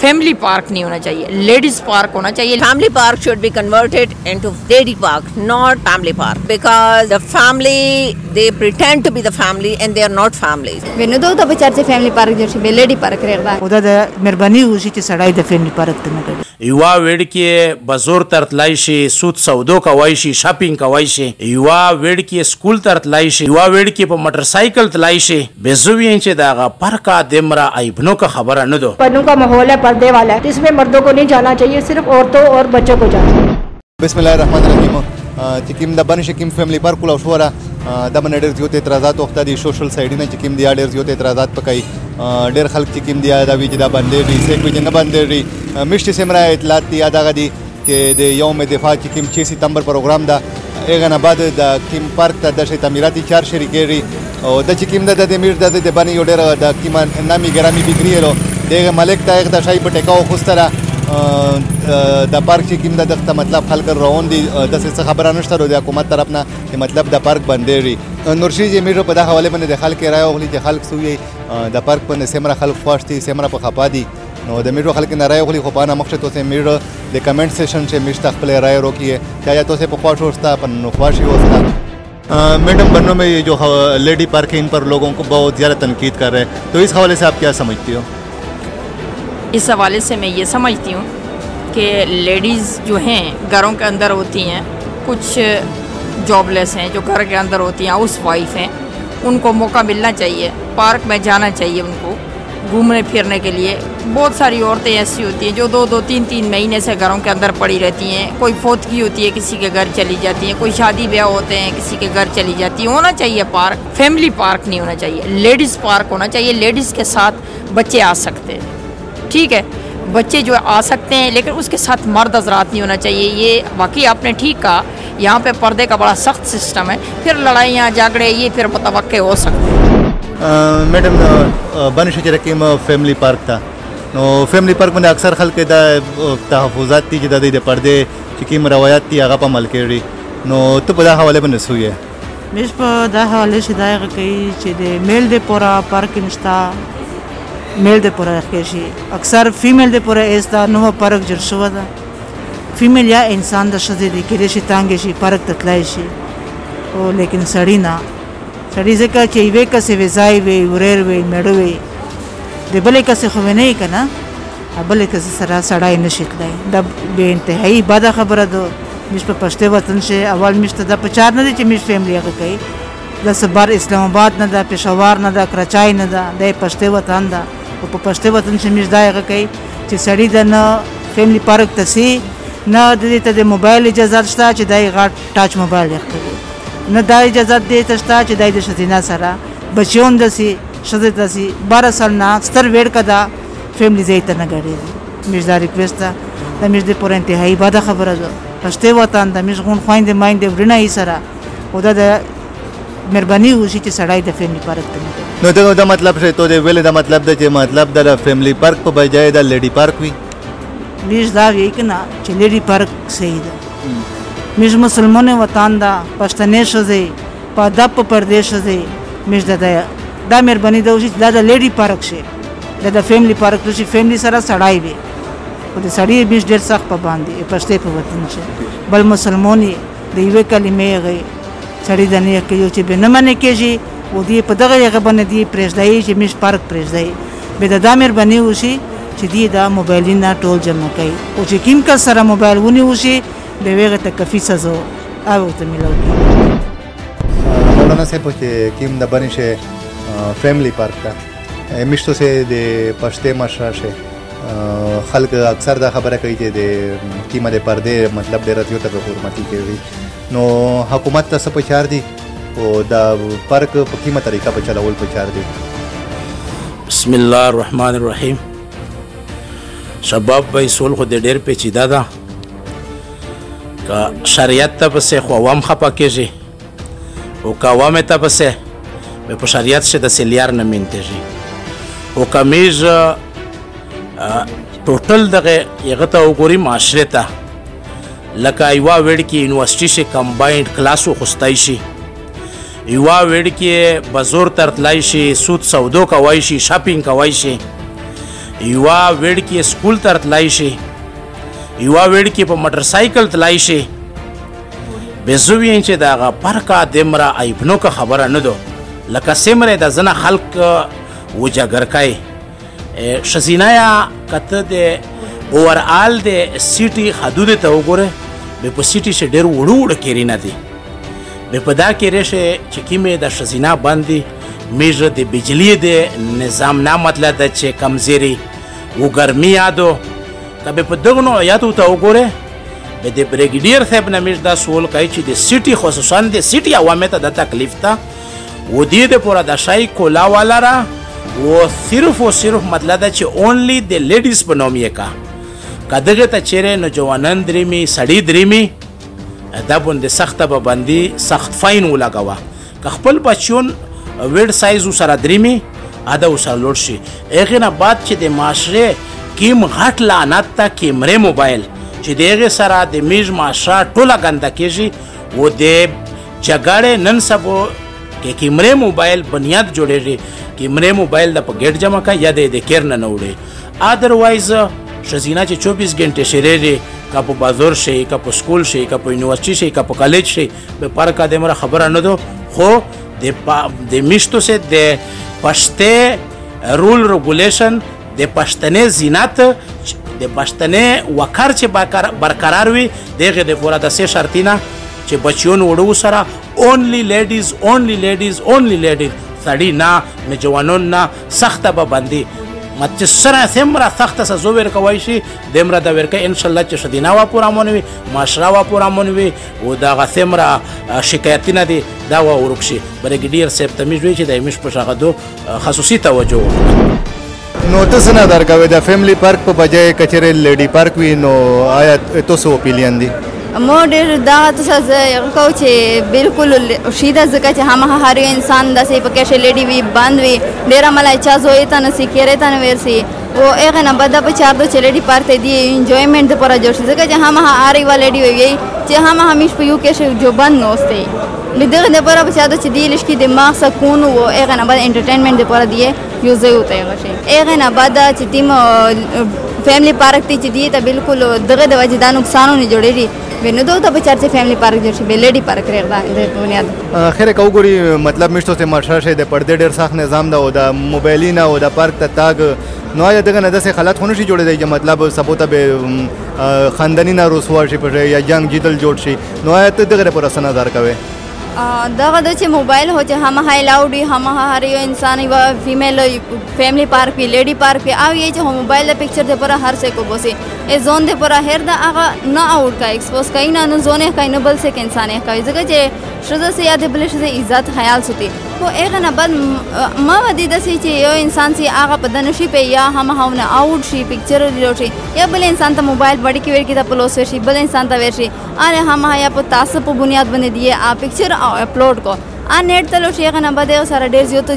Family park नहीं होना चाहिए, लेडीज पार्क होना चाहिए। Family park should be converted into lady park, not family park, because the family, they pretend to be the family and they are not families. Venudo da bacharche family park jersi be lady park reda. Oda da merbani ushi چې سړی د family park ته نه ګډي. یوا وړکی بازور ترتلای شي، سود سودو کوي شي، شاپینګ کوي شي، یوا وړکی سکول ترتلای شي، یوا وړکی په موټر سایکل تلای شي، بزوی چې دا پرکا دمرا ایبنو کا خبره نه دو. पन्नू का माहौल है, पर्दे वाला है, इसमें मर्दों को नहीं जाना चाहिए, सिर्फ औरतों और बच्चों को जाना। बिस्मिल्लाहिर्रहमानिर्रहीम। चिकिम द बन शिकिम फैमिली पार्क कुला शोरा द मन डेर जियोते एतराजात वक्ता दी सोशल साइड ने चिकिम दिया डेर जियोते एतराजात पकाई डेर खल्क चिकिम दिया दा विजदा बंदे री सेक विजन बंदे री मिष्टी सेमरा इतलात दिया दा गदी के दे यौम दिफा चिकिम 6 सितंबर प्रोग्राम दा एगना बाद द किम पार्क दा दशे तमीराती 4 शरीकेरी और द चिकिम दा दे मिर दा दे बनी योडेर द किमा नामी गरामी बिग्रियलो देगा मलिक ता एक द शाही पटेकाओ खुस्तरा द पार्क चिकिम दा दख्ता मतलब खल कर रोन दी दस से खबर नष्ट रो दे हुकूमत तरफ ना मतलब द पार्क बंदेरी नूरशी जी मीरो पदा हवाले बने द खल के राय ओखली ज खल सुई द पार्क बने सेमरा खल ख्वास्ती सेमरा प खपादी नो द मीरो खल के राय ओखली खपाना मकसद तो से मीरो द कमेंट सेशन से मिस्ता खले राय रोकी है क्या या तो से पख्वाश होता पन ख्वाशी होता। मैडम बनों में ये जो लेडी पार्क है इन पर लोगों को बहुत ज़्यादा तनकीद कर रहे हैं, तो इस हवाले से आप क्या समझती हो? इस हवाले से मैं ये समझती हूँ कि लेडीज़ जो हैं घरों के अंदर होती हैं, कुछ जॉबलेस हैं जो घर के अंदर होती हैं, हाउस वाइफ हैं, उनको मौका मिलना चाहिए, पार्क में जाना चाहिए उनको घूमने फिरने के लिए। बहुत सारी औरतें ऐसी होती हैं जो 2-2, 3-3 महीने से घरों के अंदर पड़ी रहती हैं, कोई फौतगी होती है किसी के घर चली जाती हैं, कोई शादी ब्याह होते हैं किसी के घर चली जाती है। होना चाहिए पार्क, फैमिली पार्क नहीं होना चाहिए, लेडीज़ पार्क होना चाहिए। लेडीज़ के साथ बच्चे आ सकते हैं, ठीक है, बच्चे जो आ सकते हैं, लेकिन उसके साथ मर्द हज़रात नहीं होना चाहिए। ये वाकई आपने ठीक कहा, यहाँ पे पर्दे का बड़ा सख्त सिस्टम है, फिर लड़ाइयाँ झगड़े ये फिर मुतवक्के हो सकते हैं। मैडम बन शरकीम फैमिली पार्क था, नो फैमिली पार्क में अक्सर खल के तहफ़ुज़ात थी जिदा दे पर्दे चिकीम रवायात थी आगा पा मलकेरी नो तो पदा हवाले बन रसूई है मिस पर दा हवाले से दायग कई चीज़े मेल दे पूरा पार्क निस्ता मेल दे पूरा केशी अक्सर फीमेल दे पूरा ऐसा नो पार्क जरसुवा दा फीमेल या इंसान दा शदे दे के रेशी तांगे शी पार्क ततलाइशी ओ लेकिन सड़ी ना सड़ी से का चाहिए का से वेजाई वे उरेर वे मेडो वे देबले का से खवे नहीं करना अबले का से सरा सड़ाई नशिकलाई दब बेइंतहाई बादा खबर दो मिस पर पश्ते वतन से अवल मिस तदा प्रचार न दे च मिस फैमिली का कई दस बार इस्लामाबाद न दा पेशावर न दा कराची न दा दे पश्ते वतन दा ओ पश्ते वतन से मिस दाय का कई च सड़ी द न फैमिली पार्क तसी न दे त मोबाइल इजाजत स्ता च दाई गाट टच मोबाइल रखते न दाई इजाजत दे तस्ता च दाई शतीना सारा बच्चों दसी शदत दसी 12 साल ना स्तर वेड़ का दा फैमिली जई तना गड़ी मिस दा रिक्वेस्ट दा मिस दे पूरा इंतहाई बादा खबर दो पश्ते वतन दा मिस गुन फाइन दे माइंड दे रिना ही सारा ओदा दा मेहरबानी हुई च सड़ाई द फैमिली पार्क तना नो तो दा मतलब से तो दे वेले दा मतलब दे मतलब दा फैमिली पार्क को बजाय दा लेडी पार्क भी मिस दा ये कि ना च लेडी पार्क सही दा मिस मुसलमान वतन दा पश्तने शजे पदप प्रदेश से मिस दा मेहरबानी दा उसी दा लेडी पार्क से दा फैमिली पार्क तो फैमिली सारा सड़ाई भी वो सड़ी मिस डेढ़ सख्त पाबंदी पश्ते पे वतन से बल मुसलमानी दीवे कलिमे गई सड़ी दने के जो चे न माने के जी वो दिए पदगा जगह बने दिए प्रेस दाई चे मिस पार्क प्रेस दाई बेदा मेहरबानी उसी चे दिए दा मोबाइल ना टोल जमा कई वो चे किम का सारा मोबाइल वो नहीं उसी बेवेगा तक काफ़ी सज़ो आवे तो मिलोगी मौलाना से पूछे किम द बनिश फैमिली पार्क का मिश्तो से दे पश्ते मशरा से खल्क अक्सर दा खबर है कही चे दे कीमा दे पर्दे मतलब दे रतियों तक हुकूमती के भी नो हुकूमत तस पचार दी वो दा पार्क कीमा तरीका पर चला उल पचार दी। बिस्मिल्लाहिर्रहमानिर्रहीम। शबाब भाई सोल खुद डेर पे चिदा दा का शरीयत तब से ख्वाम खपा के जी वो कावाम तब से मैं पर शरीयत से दस लियार न मिलते जी वो कमीज टोटल दगे ये तो उगोरी माशरे था लका युवा वेड की यूनिवर्सिटी से कंबाइंड क्लास वो खुस्ताइशी युवा वेड के बजोर तरतलाइशी सूद सौदो कवाइशी शॉपिंग कवाइशी یوه وړکې سکول ته تللی شي، یوه وړکې په موټر سایکل تللی شي، به زه ویم چې د هغه فرقه دومره عیبنوکه خبره نه ده لکه څومره د ځینې خلک وجګر کوي. ښځینه یا که ته د اوورآل د سیټي حدودو ته وګورې، به په سیټي چې ډېر وړو وړو کیرونه دي، به په دا کې راشي چې کومې د ښځینه باندې میږه د بجلی د نظام نه مطلب ده چې کمزوري و ګرمي یادو، که به په دغو نوعیاتو ته وګورې، به د بریګیډیر صاحب نه میږ دا سوال کوي چې د سیټي خصوصا د سیټي عوامو ته د تکلیف ته و دې دپاره د شی کولا ولره و صرف و صرف مطلب ده چې اونلی د لیډیز په نوم یې کا. که دغې ته چیرې نوجوانان دریمي سړي دریمي دا باندې سخته به باندې سخت فاین ولګوه. که خپل بچیون ویډ سایز سره دریمي ادا ورسره لوړ شي. هغې نه بعد چې د معاشرې کیم غټ لعنت ته کیمرې موبایل چې د هغې سره د میږ معاشره ټوله ګنده کېږي و د جګړې نن سبا کې کیمرې موبایل بنیاد جوړېږي. کیمرې موبایل د په ګیټ جمع کا یا د کیر نه وړي. ادروایز ښځینه چې 24 ګنټې شریږي، که په بازار شي، که په سکول شي، که په یونیورسټي شي، که په کالج شي، به فرقه دومره خبره نه ده. خو د میشتو سه د پښتې رول ریګولیشن د پښتنې زینت د پښتنې وقار چې برقرار وي دغه د پوره د سه شرطینه چې بچیون وړو سره اونلی لیډیز سړی نه نوجوانون نه سخته به باندې مت سره ثمره سخته سزا ورکوي شي دمره د ورکه ان شاء الله چې شدینا وا پورا مونوي معاشره وا پورا مونوي او دا ثمره شکایتونه دي دا ورکشي برګډیر صاحب تمیز وی چې د مش په شغدو خصوصي توجه. نو تاسو نه درکوي د فیملی پارک په بجای کچره لیډي پارک وی نو آیا تاسو اپیلیان دي؟ مو ډېر دا تاسو کو چې بالکل شیدا ځکه چې هم هر یو انسان داسې پکې چې لیډي وي باند وي ډېر ملای چا زوی ته نسی کېره ته ورسي او هغه نه بده په چار دو چلیډي پارته دی انجوایمنٹ لپاره جوړ شي ځکه چې هم هر یو لیډي وي چې هم همیش په یو کې جو باند نوسته لدغه لپاره په چا د چې دی لشکې دماغ سکون او هغه نه بد انټرټینمنټ لپاره دی یو ځای وته غشي هغه نه بد چې تیم فیملی پارک ته چې دی ته بالکل دغه د وجه دا نقصانونه جوړېږي ونه دوه په چارچه فیملی پارک جوړ شي لیډي پارک رغدا د بنیاد خیر کو ګوري مطلب مشتو ته مارشا شه د پردې ډېر سخت نظام دا او د موبایلینا او د پارک ته تاګ نو یا دغه نه داسې حالات خو نشي جوړېدای چې مطلب سبوته به خاندانی نه رسوا شي پر یا جنگ جدل جوړ شي نو یا ته دغه پر اثر نظر کوي دغه د چې موبایل هو چې هم هاي لاوډ هم هر یو انسان یو فیمیل فیملی پارک وی لیډي پارک وی او یې چې موبایل د پکچر د پر هر څه کو بوسي ای زون د پر هر د هغه نه اوټ کا ایکسپوز کای نه زون کای نه بل څه کې انسان یې کوي ځکه چې شزه سي یاد بل شزه عزت خیال سوتي خو هغه نه بد ما ودی د سي چې یو انسان سي هغه په دنشي په یا هم هاونه اوټ شي پکچر لوټي یا بل انسان ته موبایل بڑی کې ور کې د پلوس شي بل انسان ته ور شي اره هم یا په تاسو په بنیاد باندې دی ا پکچر اپلوډ کو ا نیټ ته لوټي هغه نه بده سره ډیر زیات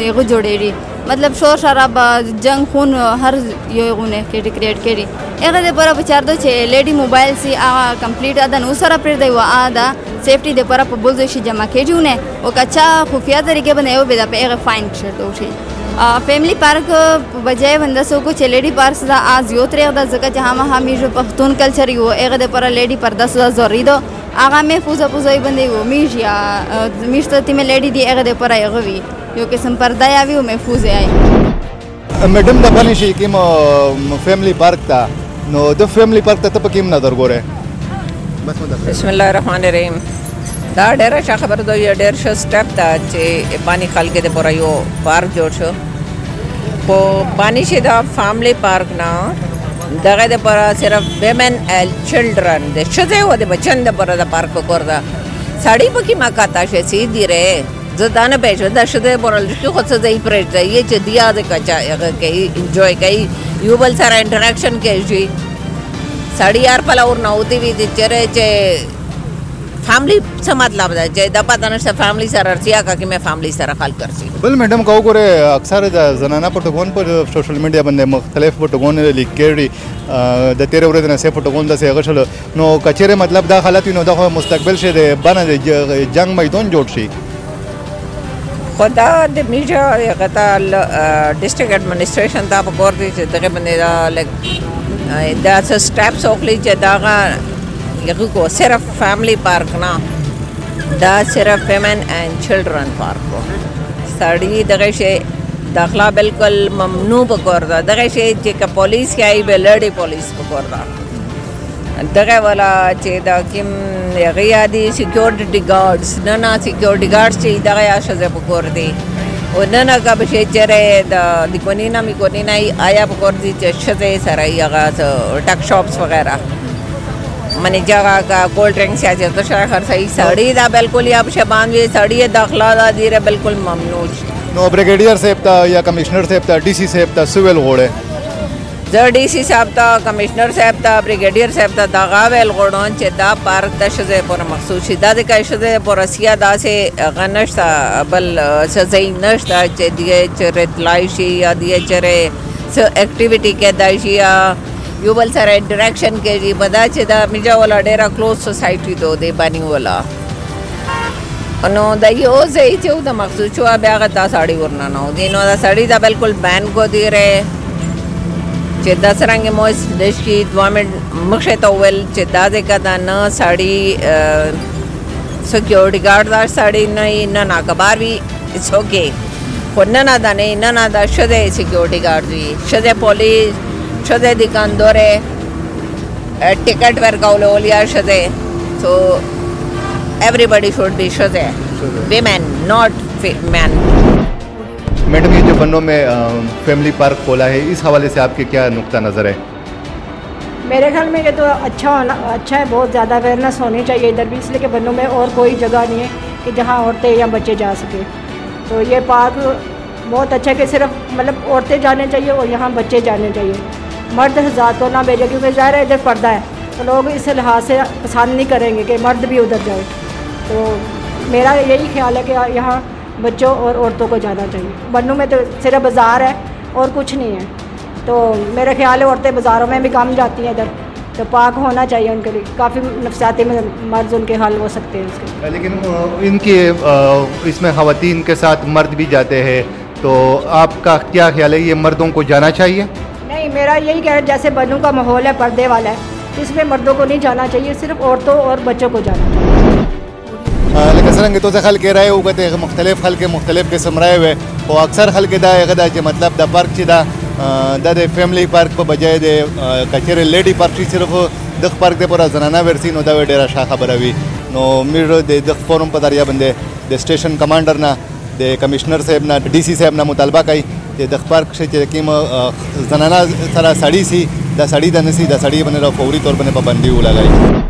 یو جوړېږي مطلب شور شراب جنگ خون هر یو غونه کې کریټ کړي هغه د پر په چار دو چې لیډي موبایل سي ا کمپلیټ ادا نو سره پر دی و ا دا سیفټي د پر په بول شي جمع کېږي او کچا خفیا طریقې باندې یو به د هغه فاین شته شي فیملی پارک بجای بندسو کو چې لیډي پارک دا از یو تر د ځکه چې هم همیشه پښتون کلچر یو هغه د پر لیډي پر 10 ضروري دو هغه مې فوزه باندې و میشیا میشته تیمه لیډي دی هغه د پر هغه وی یو قسم پرده یا وی محفوظ آی میډم د باندې شي کوم فیملی پارک تا نو د فیملی پارک ته په کوم نظر ګوره بسم الله الرحمن الرحیم دا ډېر ښه خبره ده یو ډېر ښه سټپ ده چې باندې خلک د پوره یو پارک جوړ شو خو باندې شي دا فیملی پارک نه دغه د پوره صرف ویمن اینڈ چلډرن د ښځې او د بچن د پوره د پارک کور ده سړی پکې ما کاته شي سي دی ره زدانه پېژو د ښځې پورل چې خو څه ځای پرې دی چې دیا د کچا هغه کوي انجوای کوي یو بل سره انټریکشن کوي سړی یار په لور نه وتی وی چې فیملی څه مطلب ده چې د پته نشته فیملی سره ارتیا کا کې مې فیملی سره خال کرسي بل میډم کو ګوره اکثر د زنانه پټګون پر سوشل میډیا باندې مختلف پټګون لیک کړي د 13 ورځې نه سه پټګون د سه غشل نو کچره مطلب دا حالت نو د مستقبل شه د باندې جنگ میدان جوړ شي خدا د میجا یغتا ډیسټریکټ ایڈمنسټریشن دا په کور دي چې دغه باندې دا سټیپس اوخلی چې داغه یغه کو صرف فیملی پارک نه دا صرف ویمن اینڈ چلډرن پارک سړی دغه شی داخلا بالکل ممنوع پکور دا دغه شی چې پولیس کې ای بلډي پولیس پکور دا دغه والا چې دا کوم هغه دي سکیورټي ګارډز نه سکیورټي ګارډز چې دغه شزه پکور دي او نه کا به چیرې د کونینا می کونینا آیا پکور دي چې شزه سره هغه ټک شاپس وغیرہ منی جگہ کا کولڈ ڈرنکس یا تو شاید خرڅي سړی دا بالکل یا شبان وی سړی داخلا دا دیره بالکل ممنوع نو بریگیډیر صاحب ته یا کمشنر صاحب ته ډي سي صاحب ته سویل غوړې زه ډي سي صاحب ته کمشنر صاحب ته بریگیډیر صاحب ته دا غاول غوړون چې دا پارک د شزه پر مخصوص شي دا د کای شزه پر اسیا دا سه غنښت بل سزای نشته چې دی چرت لایشي یا دی چره س اکټیویټی کې دایشي یو بل سره انټریکشن کوي پدا چې دا میجا ولا ډیره کلوز سوسایټي دو دی باندې ولا نو دا یو ځای چې د مخصوص شو بیا غدا ساړي ورنه نو دینو دا ساړي دا بالکل بین کو دی رہے چې دا څنګه مو اس دیش کی دوامه مخه ته ول چې دا د کدا نه ساړي سکیورټي ګارد دا ساړي نه نه کبار وی اټس اوکے خو نه دا نه دا شته سکیورټي ګارد وی شته پولیس شده دکاندوره टिकट वर्कावले ओलिया shade so everybody should be shade women not men. Madam ये जो बन्नों में फैमिली पार्क खोला है इस हवाले से आपके क्या नुक्ता नज़र है? मेरे ख्याल में ये तो अच्छा है बहुत ज़्यादा अवेयरनेस होनी चाहिए इधर भी इसलिए कि बन्नों में और कोई जगह नहीं है कि जहाँ औरतें या बच्चे जा सके तो ये पार्क बहुत अच्छा है कि सिर्फ मतलब औरतें जाने चाहिए और यहाँ बच्चे जाने चाहिए मर्द हज़ात को ना भेजे क्योंकि ज़ाहिर है इधर पर्दा है तो लोग इस लिहाज से पसंद नहीं करेंगे कि मर्द भी उधर जाए तो मेरा यही ख्याल है कि यहाँ बच्चों और औरतों को जाना चाहिए बन्नू में तो सिर्फ बाज़ार है और कुछ नहीं है तो मेरा ख्याल है औरतें बाज़ारों में भी काम जाती हैं इधर तो पार्क होना चाहिए उनके लिए काफ़ी नफसियाती मर्ज उनके हल हो सकते हैं उसके लेकिन इनके इसमें ख़वातीन के साथ मर्द भी जाते हैं तो आपका क्या ख्याल है ये मर्दों को जाना चाहिए? नहीं मेरा यही कह रहा है जैसे बन्नू का माहौल है पर्दे वाला है इसमें मर्दों को नहीं जाना चाहिए सिर्फ औरतों और बच्चों को जाना चाहिए. लेकिन सरंग तो खल के रहे होगा तो मुख्तलिफ खल के मुख्तलिफ किस्म रहे हुए और अक्सर खल के दा मतलब द पार्क दा दे फैमिली पार्क पर बजाय दे कचरे लेडी पार्क सिर्फ दख पार्क दे पूरा जनाना वर्सी नो दा डेरा शाह खबर अभी नो मिर दे दख फोरम पदारिया बंदे दे स्टेशन कमांडर ना दे कमिश्नर साहब ना डीसी साहब ना मुतालबा कई ते दख पार्क से किम जनाना सारा साड़ी सी दा साड़ी दा नसी दा साड़ी बने फौरी तौर पर पाबंदी लगाई.